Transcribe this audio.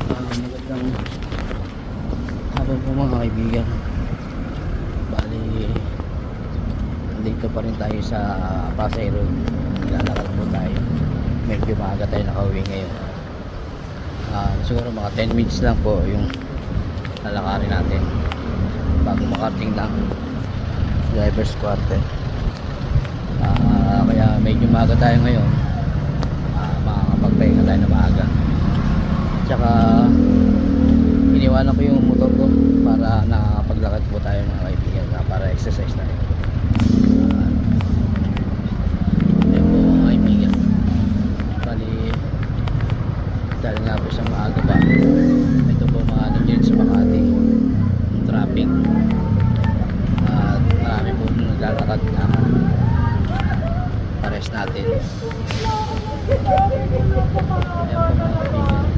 Magandang hapon po mga kaibigan. Bali, nandito pa rin tayo sa Pasay Road. Nilalakad po tayo. Medyo maaga tayo nakauwi ngayon. Siguro mga 10 minutes lang po yung lalakarin natin bago makarating ng driver's quarter. Kaya medyo maaga tayo ngayon. Makakapagpahinga tayo na maaga. Tsaka iniwanan ko yung motor ko para nakapaglakad po tayo mga kaibigan, para exercise tayo. Ayan po mga kaibigan, bali dahil nga po sa maaga pa, ito po mga nandiyan sa Makati yung traffic at marami po naglalakad na pares natin. Ayan po mga kaibigan.